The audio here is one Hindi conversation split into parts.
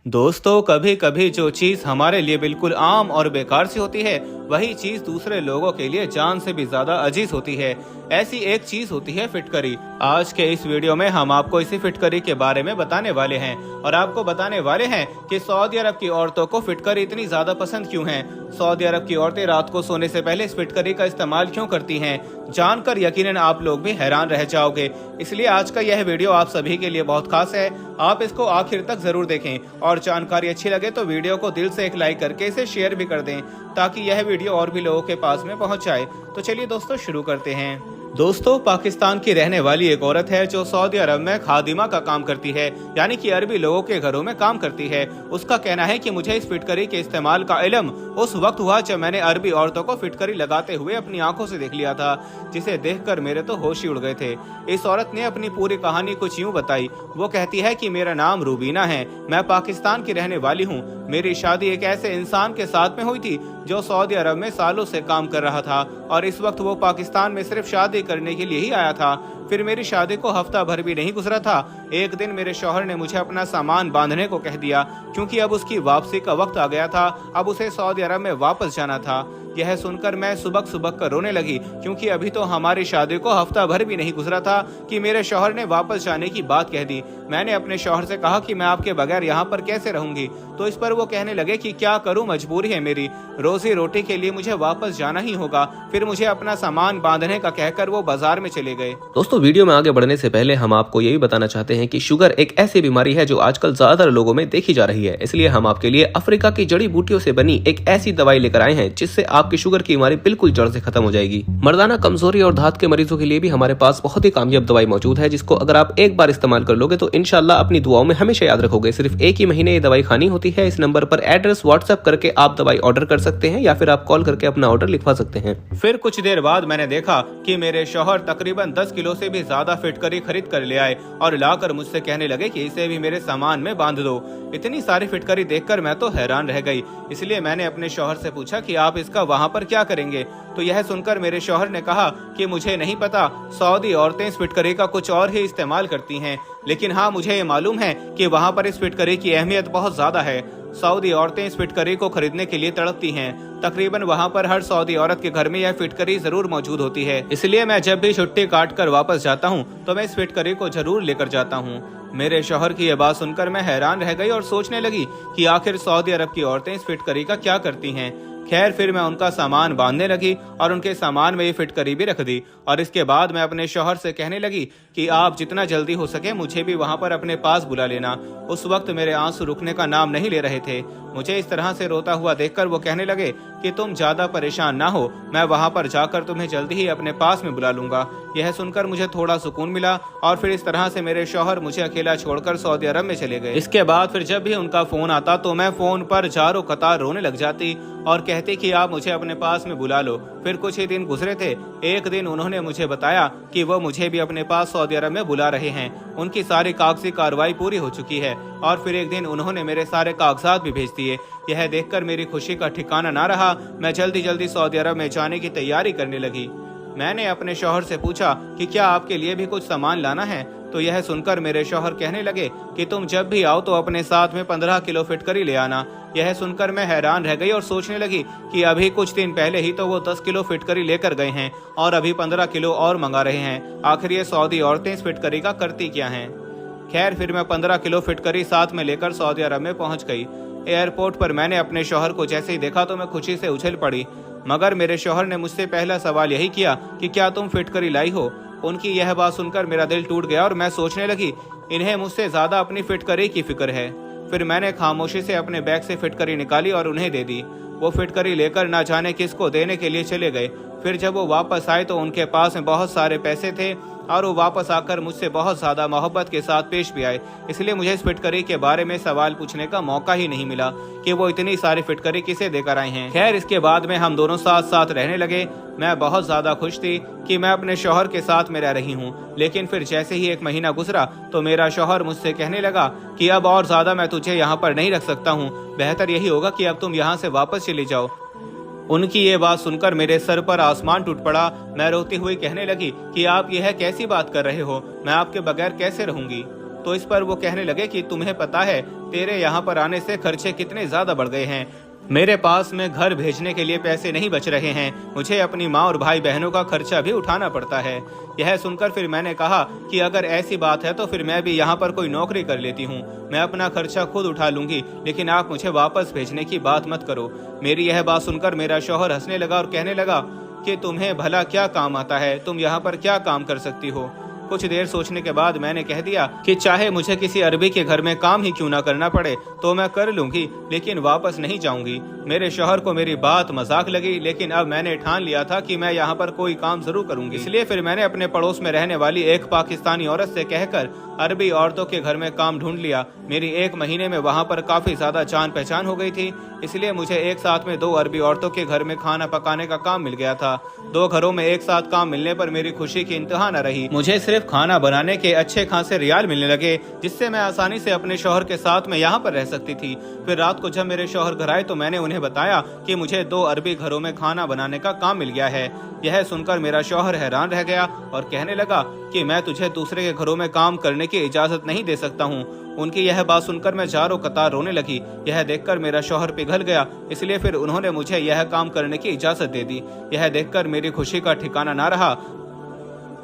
दोस्तों, कभी कभी जो चीज हमारे लिए बिल्कुल आम और बेकार सी होती है, वही चीज दूसरे लोगों के लिए जान से भी ज्यादा अजीज होती है। ऐसी एक चीज होती है फिटकरी। आज के इस वीडियो में हम आपको इसी फिटकरी के बारे में बताने वाले हैं और आपको बताने वाले हैं कि सऊदी अरब की औरतों को फिटकरी इतनी ज्यादा पसंद क्यों है। सऊदी अरब की औरतें रात को सोने से पहले इस फिटकरी का इस्तेमाल क्यों करती हैं, जानकर यकीनन आप लोग भी हैरान रह जाओगे। इसलिए आज का यह वीडियो आप सभी के लिए बहुत खास है। आप इसको आखिर तक जरूर देखें और जानकारी अच्छी लगे तो वीडियो को दिल से एक लाइक करके इसे शेयर भी कर दें, ताकि यह वीडियो और भी लोगों के पास में पहुंच जाए। तो चलिए दोस्तों, शुरू करते हैं। दोस्तों, पाकिस्तान की रहने वाली एक औरत है जो सऊदी अरब में खादिमा का काम करती है, यानी कि अरबी लोगों के घरों में काम करती है। उसका कहना है कि मुझे इस फिटकरी के इस्तेमाल का इल्म उस वक्त हुआ जब मैंने अरबी औरतों को फिटकरी लगाते हुए अपनी आंखों से देख लिया था, जिसे देखकर मेरे तो होश ही उड़ गए थे। इस औरत ने अपनी पूरी कहानी कुछ यूँ बताई। वो कहती है कि मेरा नाम रूबीना है, मैं पाकिस्तान की रहने वाली हूँ। मेरी शादी एक ऐसे इंसान के साथ में हुई थी जो सऊदी अरब में सालों से काम कर रहा था और इस वक्त वो पाकिस्तान में सिर्फ शादी करने के लिए ही आया था। फिर मेरी शादी को हफ्ता भर भी नहीं गुजरा था, एक दिन मेरे शौहर ने मुझे अपना सामान बांधने को कह दिया, क्योंकि अब उसकी वापसी का वक्त आ गया था। अब उसे सऊदी अरब में वापस जाना था। यह सुनकर मैं सुबक सुबक कर रोने लगी, क्योंकि अभी तो हमारी शादी को हफ्ता भर भी नहीं गुजरा था कि मेरे शौहर ने वापस जाने की बात कह दी। मैंने अपने शौहर से कहा कि मैं आपके बगैर यहाँ पर कैसे रहूंगी, तो इस पर वो कहने लगे कि क्या करूँ, मजबूरी है मेरी, रोजी रोटी के लिए मुझे वापस जाना ही होगा। फिर मुझे अपना सामान बांधने का कहकर वो बाजार में चले गए। दोस्तों, वीडियो में आगे बढ़ने से पहले हम आपको ये भी बताना चाहते हैं कि शुगर एक ऐसी बीमारी है जो आजकल ज्यादातर लोगों में देखी जा रही है। इसलिए हम आपके लिए अफ्रीका की जड़ी बूटियों से बनी एक ऐसी दवाई लेकर आए हैं जिससे आपकी शुगर की बीमारी बिल्कुल जड़ से खत्म हो जाएगी। मर्दाना कमजोरी और धात के मरीजों के लिए भी हमारे पास बहुत ही कामयाब दवाई मौजूद है, जिसको अगर आप एक बार इस्तेमाल कर लोगे तो इंशाल्लाह अपनी दुआओं में हमेशा याद रखोगे। सिर्फ एक ही महीने ये दवाई खानी होती है। इस नंबर पर एड्रेस व्हाट्सएप करके आप दवाई ऑर्डर कर सकते हैं या फिर आप कॉल करके अपना ऑर्डर लिखवा सकते हैं। फिर कुछ देर बाद मैंने देखा कि मेरे शौहर तकरीबन 10 किलो से भी ज्यादा फिटकरी खरीद कर ले आए और लाकर मुझसे कहने लगे कि इसे भी मेरे सामान में बांध दो। इतनी सारी फिटकरी देखकर मैं तो हैरान रह गई। इसलिए मैंने अपने शौहर से पूछा कि आप इसका वहाँ पर क्या करेंगे। तो यह सुनकर मेरे शौहर ने कहा कि मुझे नहीं पता, सऊदी औरतें इस फिटकरी का कुछ और ही इस्तेमाल करती हैं, लेकिन हाँ, मुझे ये मालूम है कि वहाँ पर इस फिटकरी की अहमियत बहुत ज्यादा है। सऊदी औरतें इस फिटकरी को खरीदने के लिए तड़पती हैं। तकरीबन वहाँ पर हर सऊदी औरत के घर में यह फिटकरी जरूर मौजूद होती है। इसलिए मैं जब भी छुट्टी काट कर वापस जाता हूँ तो मैं इस फिटकरी को जरूर लेकर जाता हूँ। मेरे शौहर की यह बात सुनकर मैं हैरान रह गई और सोचने लगी कि आखिर सऊदी अरब की औरतें इस फिटकरी का क्या करती हैं। खैर, फिर मैं उनका सामान बांधने लगी और उनके सामान में ये फिटकरी भी रख दी और इसके बाद मैं अपने शौहर से कहने लगी कि आप जितना जल्दी हो सके मुझे भी वहाँ पर अपने पास बुला लेना। उस वक्त मेरे आंसू रुकने का नाम नहीं ले रहे थे। मुझे इस तरह से रोता हुआ देखकर वो कहने लगे कि तुम ज्यादा परेशान ना हो, मैं वहाँ पर जाकर तुम्हें जल्दी ही अपने पास में बुला लूंगा। यह सुनकर मुझे थोड़ा सुकून मिला और फिर इस तरह से मेरे शौहर मुझे अकेला छोड़कर सऊदी अरब में चले गए। इसके बाद फिर जब भी उनका फोन आता तो मैं फोन पर जारो कतार रोने लग जाती और कहती कि आप मुझे अपने पास में बुला लो। फिर कुछ ही दिन गुजरे थे। एक दिन उन्होंने मुझे बताया कि वो मुझे भी अपने पास सऊदी अरब में बुला रहे हैं। उनकी सारी कागजी कार्रवाई पूरी हो चुकी है और फिर एक दिन उन्होंने मेरे सारे कागजात भी भेज दिए। यह देखकर मेरी खुशी का ठिकाना ना रहा। मैं जल्दी जल्दी सऊदी अरब में जाने की तैयारी करने लगी। मैंने अपने शौहर से पूछा कि क्या आपके लिए भी कुछ सामान लाना है। तो यह सुनकर मेरे शौहर कहने लगे कि तुम जब भी आओ तो अपने साथ में 15 किलो फिटकरी ले आना। यह सुनकर मैं हैरान रह गई और सोचने लगी कि अभी कुछ दिन पहले ही तो वो 10 किलो फिटकरी लेकर गए हैं और अभी 15 किलो और मंगा रहे हैं। आखिर ये सऊदी औरतें इस फिटकरी का करती क्या हैं। खैर, फिर मैं 15 किलो फिटकरी साथ में लेकर सऊदी अरब में पहुंच गई। एयरपोर्ट पर मैंने अपने शौहर को जैसे ही देखा तो मैं खुशी से उछल पड़ी, मगर मेरे शौहर ने मुझसे पहला सवाल यही किया कि क्या तुम फिटकरी लाई हो। उनकी यह बात सुनकर मेरा दिल टूट गया और मैं सोचने लगी इन्हें मुझसे ज्यादा अपनी फिटकरी की फिक्र है। फिर मैंने खामोशी से अपने बैग से फिटकरी निकाली और उन्हें दे दी। वो फिटकरी लेकर ना जाने किसको देने के लिए चले गए। फिर जब वो वापस आए तो उनके पास में बहुत सारे पैसे थे और वो वापस आकर मुझसे बहुत ज्यादा मोहब्बत के साथ पेश भी आए। इसलिए मुझे इस फिटकरी के बारे में सवाल पूछने का मौका ही नहीं मिला कि वो इतनी सारी फिटकरी किसे देकर आए हैं। खैर, इसके बाद में हम दोनों साथ साथ रहने लगे। मैं बहुत ज्यादा खुश थी कि मैं अपने शौहर के साथ में रह रही हूँ। लेकिन फिर जैसे ही एक महीना गुजरा तो मेरा शौहर मुझसे कहने लगा कि अब और ज्यादा मैं तुझे यहाँ पर नहीं रख सकता हूँ, बेहतर यही होगा कि अब तुम यहाँ से वापस चली जाओ। उनकी ये बात सुनकर मेरे सर पर आसमान टूट पड़ा। मैं रोती हुई कहने लगी कि आप यह कैसी बात कर रहे हो, मैं आपके बगैर कैसे रहूंगी। तो इस पर वो कहने लगे कि तुम्हें पता है तेरे यहाँ पर आने से खर्चे कितने ज्यादा बढ़ गए हैं। मेरे पास में घर भेजने के लिए पैसे नहीं बच रहे हैं, मुझे अपनी माँ और भाई बहनों का खर्चा भी उठाना पड़ता है। यह सुनकर फिर मैंने कहा कि अगर ऐसी बात है तो फिर मैं भी यहाँ पर कोई नौकरी कर लेती हूँ, मैं अपना खर्चा खुद उठा लूंगी, लेकिन आप मुझे वापस भेजने की बात मत करो। मेरी यह बात सुनकर मेरा शौहर हंसने लगा और कहने लगा कि तुम्हें भला क्या काम आता है, तुम यहाँ पर क्या काम कर सकती हो। कुछ देर सोचने के बाद मैंने कह दिया कि चाहे मुझे किसी अरबी के घर में काम ही क्यों ना करना पड़े तो मैं कर लूंगी, लेकिन वापस नहीं जाऊंगी। मेरे शौहर को मेरी बात मजाक लगी, लेकिन अब मैंने ठान लिया था कि मैं यहाँ पर कोई काम जरूर करूंगी। इसलिए फिर मैंने अपने पड़ोस में रहने वाली एक पाकिस्तानी औरत से कहकर अरबी औरतों के घर में काम ढूंढ लिया। मेरी 1 महीने में वहाँ पर काफी ज्यादा जान पहचान हो गई थी, इसलिए मुझे एक साथ में 2 अरबी औरतों के घर में खाना पकाने का काम मिल गया था। 2 घरों में एक साथ काम मिलने पर मेरी खुशी की इंतहा न रही। मुझे सिर्फ खाना बनाने के अच्छे खासे रियाल मिलने लगे, जिससे मैं आसानी से अपने शौहर के साथ में यहाँ पर रह सकती थी। फिर रात को जब मेरे शौहर घर आए तो मैंने उन्हें बताया कि मुझे 2 अरबी घरों में खाना बनाने का काम मिल गया है। यह सुनकर मेरा शौहर हैरान रह गया और कहने लगा कि मैं तुझे दूसरे के घरों में काम करने की इजाजत नहीं दे सकता हूँ। उनकी यह बात सुनकर मैं चारों कतार रोने लगी। यह देखकर मेरा शौहर पिघल गया, इसलिए फिर उन्होंने मुझे यह काम करने की इजाजत दे दी। यह देखकर मेरी खुशी का ठिकाना ना रहा।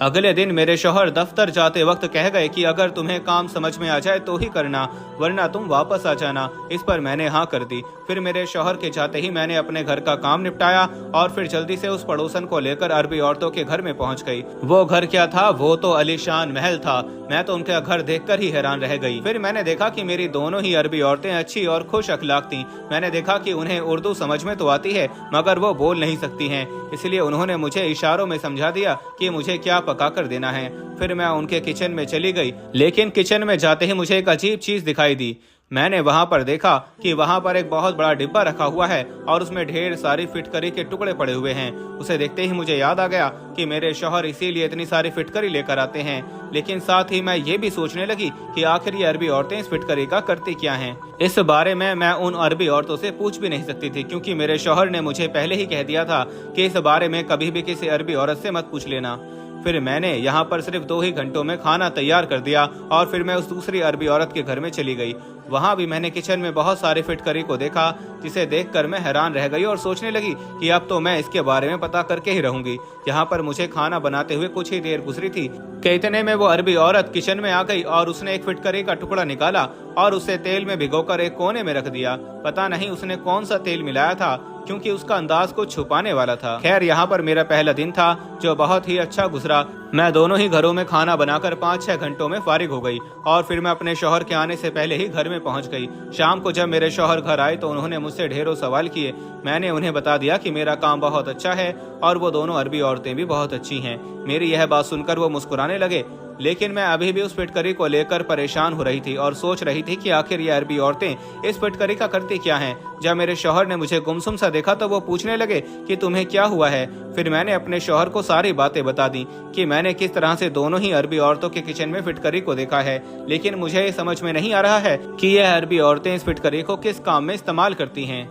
अगले दिन मेरे शौहर दफ्तर जाते वक्त कह गए कि अगर तुम्हें काम समझ में आ जाए तो ही करना, वरना तुम वापस आ जाना। इस पर मैंने हाँ कर दी। फिर मेरे शौहर के जाते ही मैंने अपने घर का काम निपटाया और फिर जल्दी से उस पड़ोसन को लेकर अरबी औरतों के घर में पहुंच गई। वो घर क्या था, वो तो आलीशान महल था। मैं तो उनका घर देखकर ही हैरान रह गई। फिर मैंने देखा कि मेरी दोनों ही अरबी औरतें अच्छी और खुश अखलाक थीं। मैंने देखा कि उन्हें उर्दू समझ में तो आती है मगर वो बोल नहीं सकती हैं, इसलिए उन्होंने मुझे इशारों में समझा दिया कि मुझे क्या पका कर देना है। फिर मैं उनके किचन में चली गई, लेकिन किचन में जाते ही मुझे एक अजीब चीज दिखाई दी। मैंने वहां पर देखा कि वहां पर एक बहुत बड़ा डिब्बा रखा हुआ है और उसमें ढेर सारी फिटकरी के टुकड़े पड़े हुए हैं। उसे देखते ही मुझे याद आ गया कि मेरे शौहर इसीलिए इतनी सारी फिटकरी लेकर आते हैं। लेकिन साथ ही मैं ये भी सोचने लगी कि आखिर ये अरबी औरतें इस फिटकरी का करती क्या हैं। इस बारे में मैं उन अरबी औरतों से पूछ भी नहीं सकती थी, क्योंकि मेरे शौहर ने मुझे पहले ही कह दिया था कि इस बारे में कभी भी किसी अरबी औरत से मत पूछ लेना। फिर मैंने यहाँ पर सिर्फ 2 ही घंटों में खाना तैयार कर दिया और फिर मैं उस दूसरी अरबी औरत के घर में चली गई। वहाँ भी मैंने किचन में बहुत सारे फिटकरी को देखा, जिसे देखकर मैं हैरान रह गई और सोचने लगी कि अब तो मैं इसके बारे में पता करके ही रहूंगी। यहाँ पर मुझे खाना बनाते हुए कुछ ही देर गुजरी थी कि इतने में वो अरबी औरत किचन में आ गई और उसने एक फिटकरी का टुकड़ा निकाला और उसे तेल में भिगोकर एक कोने में रख दिया। पता नहीं उसने कौन सा तेल मिलाया था, क्योंकि उसका अंदाज को छुपाने वाला था। खैर, यहाँ पर मेरा पहला दिन था जो बहुत ही अच्छा गुजरा। मैं दोनों ही घरों में खाना बनाकर 5-6 घंटों में फारिग हो गई और फिर मैं अपने शौहर के आने से पहले ही घर में पहुंच गई। शाम को जब मेरे शौहर घर आए तो उन्होंने मुझसे ढेरों सवाल किए। मैंने उन्हें बता दिया कि मेरा काम बहुत अच्छा है और वो दोनों अरबी औरतें भी बहुत अच्छी हैं। मेरी यह बात सुनकर वो मुस्कुराने लगे, लेकिन मैं अभी भी उस फिटकरी को लेकर परेशान हो रही थी और सोच रही थी कि आखिर ये अरबी औरतें इस फिटकरी का करती क्या हैं। जब मेरे शौहर ने मुझे गुमसुम सा देखा तो वो पूछने लगे कि तुम्हें क्या हुआ है। फिर मैंने अपने शौहर को सारी बातें बता दी कि मैंने किस तरह से दोनों ही अरबी औरतों के किचन में फिटकरी को देखा है, लेकिन मुझे ये समझ में नहीं आ रहा है कि यह अरबी औरतें इस फिटकरी को किस काम में इस्तेमाल करती हैं।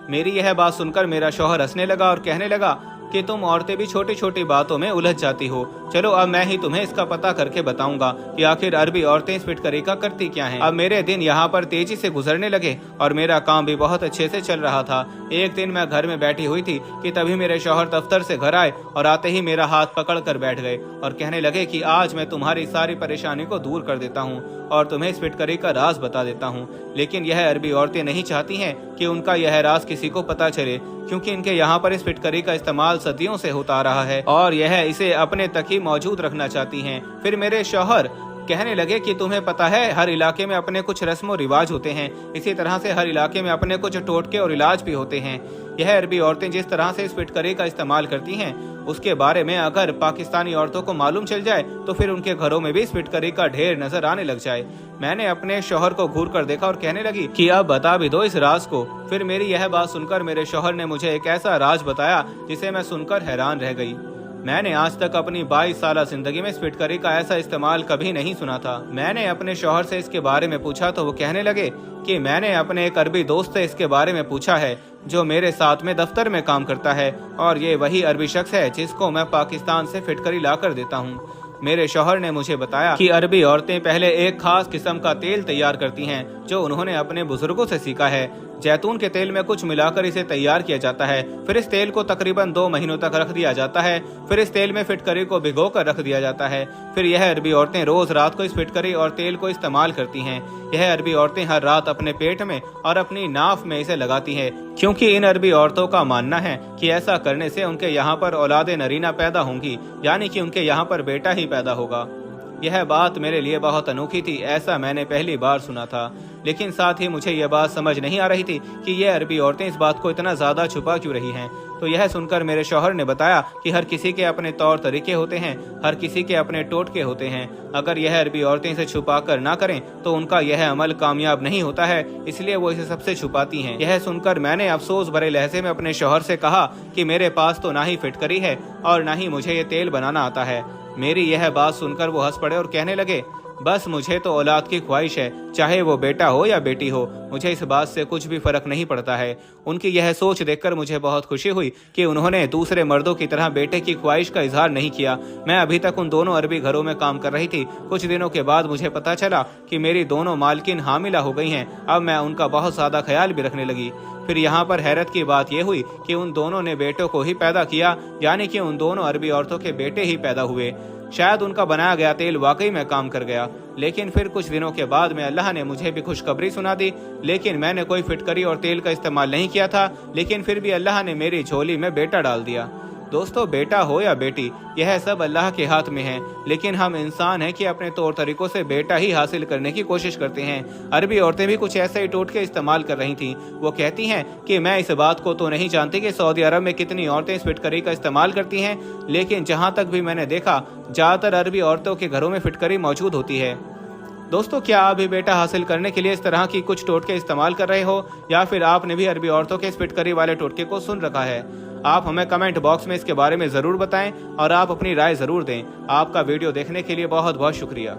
मेरी यह बात सुनकर मेरा शौहर हंसने लगा और कहने लगा कि तुम औरतें भी छोटी छोटी बातों में उलझ जाती हो। चलो अब मैं ही तुम्हें इसका पता करके बताऊंगा कि आखिर अरबी औरतें इस फिटकरी का करती क्या हैं। अब मेरे दिन यहाँ पर तेजी से गुजरने लगे और मेरा काम भी बहुत अच्छे से चल रहा था। एक दिन मैं घर में बैठी हुई थी कि तभी मेरे शौहर दफ्तर से घर आए और आते ही मेरा हाथ पकड़ कर बैठ गए और कहने लगे कि आज मैं तुम्हारी सारी परेशानी को दूर कर देता हूँ और तुम्हें इस फिटकरी का राज बता देता हूँ। लेकिन यह अरबी औरतें नहीं चाहती हैं कि उनका यह राज किसी को पता चले, क्योंकि इनके यहाँ पर इस फिटकरी का इस्तेमाल सदियों से होता आ रहा है और यह इसे अपने तक ही मौजूद रखना चाहती हैं। फिर मेरे शौहर कहने लगे कि तुम्हें पता है हर इलाके में अपने कुछ रस्म और रिवाज होते हैं, इसी तरह से हर इलाके में अपने कुछ टोटके और इलाज भी होते हैं। यह अरबी औरतें जिस तरह से इस फिटकरी का इस्तेमाल करती हैं उसके बारे में अगर पाकिस्तानी औरतों को मालूम चल जाए तो फिर उनके घरों में भी इस फिटकरी का ढेर नजर आने लग जाए। मैंने अपने शौहर को घूर कर देखा और कहने लगी कि अब बता भी दो इस राज को। फिर मेरी यह बात सुनकर मेरे शौहर ने मुझे एक ऐसा राज बताया जिसे मैं सुनकर हैरान रह गई। मैंने आज तक अपनी 22 साल जिंदगी में इस फिटकरी का ऐसा इस्तेमाल कभी नहीं सुना था। मैंने अपने शौहर से इसके बारे में पूछा तो वो कहने लगे कि मैंने अपने एक अरबी दोस्त से इसके बारे में पूछा है जो मेरे साथ में दफ्तर में काम करता है और ये वही अरबी शख्स है जिसको मैं पाकिस्तान से फिटकरी ला कर देता हूँ। मेरे शौहर ने मुझे बताया कि अरबी औरतें पहले एक खास किस्म का तेल तैयार करती हैं जो उन्होंने अपने बुजुर्गों से सीखा है। जैतून के तेल में कुछ मिलाकर इसे तैयार किया जाता है। फिर इस तेल को तकरीबन 2 महीनों तक रख दिया जाता है। फिर इस तेल में फिटकरी को भिगोकर रख दिया जाता है। फिर यह अरबी औरतें रोज रात को इस फिटकरी और तेल को इस्तेमाल करती हैं। यह अरबी औरतें हर रात अपने पेट में और अपनी नाफ में इसे लगाती हैं, क्योंकि इन अरबी औरतों का मानना है कि ऐसा करने से उनके यहाँ पर औलादे नरीना पैदा होंगी, यानी कि उनके यहाँ पर बेटा ही पैदा होगा। यह बात मेरे लिए बहुत अनोखी थी, ऐसा मैंने पहली बार सुना था। लेकिन साथ ही मुझे यह बात समझ नहीं आ रही थी कि ये अरबी औरतें इस बात को इतना ज्यादा छुपा क्यों रही हैं। तो यह सुनकर मेरे शौहर ने बताया कि हर किसी के अपने तौर तरीके होते हैं, हर किसी के अपने टोटके होते हैं। अगर यह अरबी औरतें इसे छुपा कर ना करें तो उनका यह अमल कामयाब नहीं होता है, इसलिए वो इसे सबसे छुपाती हैं। यह सुनकर मैंने अफसोस भरे लहजे में अपने शौहर से कहा कि मेरे पास तो ना ही फिटकरी है और ना ही मुझे ये तेल बनाना आता है। मेरी यह बात सुनकर वो हंस पड़े और कहने लगे, बस मुझे तो औलाद की ख्वाहिश है, चाहे वो बेटा हो या बेटी हो, मुझे इस बात से कुछ भी फर्क नहीं पड़ता है। उनकी यह सोच देखकर मुझे बहुत खुशी हुई कि उन्होंने दूसरे मर्दों की तरह बेटे की ख्वाहिश का इजहार नहीं किया। मैं अभी तक उन दोनों अरबी घरों में काम कर रही थी। कुछ दिनों के बाद मुझे पता चला कि मेरी दोनों मालकिन हामिला हो गई हैं। अब मैं उनका बहुत ज्यादा ख्याल भी रखने लगी। फिर यहाँ पर हैरत की बात यह हुई कि उन दोनों ने बेटों को ही पैदा किया, यानी कि उन दोनों अरबी औरतों के बेटे ही पैदा हुए। शायद उनका बनाया गया तेल वाकई में काम कर गया। लेकिन फिर कुछ दिनों के बाद में अल्लाह ने मुझे भी खुशखबरी सुना दी। लेकिन मैंने कोई फिटकरी और तेल का इस्तेमाल नहीं किया था, लेकिन फिर भी अल्लाह ने मेरी झोली में बेटा डाल दिया। दोस्तों, बेटा हो या बेटी, यह सब अल्लाह के हाथ में है। लेकिन हम इंसान हैं कि अपने तौर तरीकों से बेटा ही हासिल करने की कोशिश करते हैं। अरबी औरतें भी कुछ ऐसे ही टोटके इस्तेमाल कर रही थीं। वो कहती हैं कि मैं इस बात को तो नहीं जानती कि सऊदी अरब में कितनी औरतें इस फिटकरी का इस्तेमाल करती हैं, लेकिन जहाँ तक भी मैंने देखा, ज़्यादातर अरबी औरतों के घरों में फिटकरी मौजूद होती है। दोस्तों, क्या आप भी बेटा हासिल करने के लिए इस तरह की कुछ टोटके इस्तेमाल कर रहे हो, या फिर आपने भी अरबी औरतों के इस फिटकरी वाले टोटके को सुन रखा है? आप हमें कमेंट बॉक्स में इसके बारे में ज़रूर बताएं और आप अपनी राय ज़रूर दें। आपका वीडियो देखने के लिए बहुत बहुत शुक्रिया।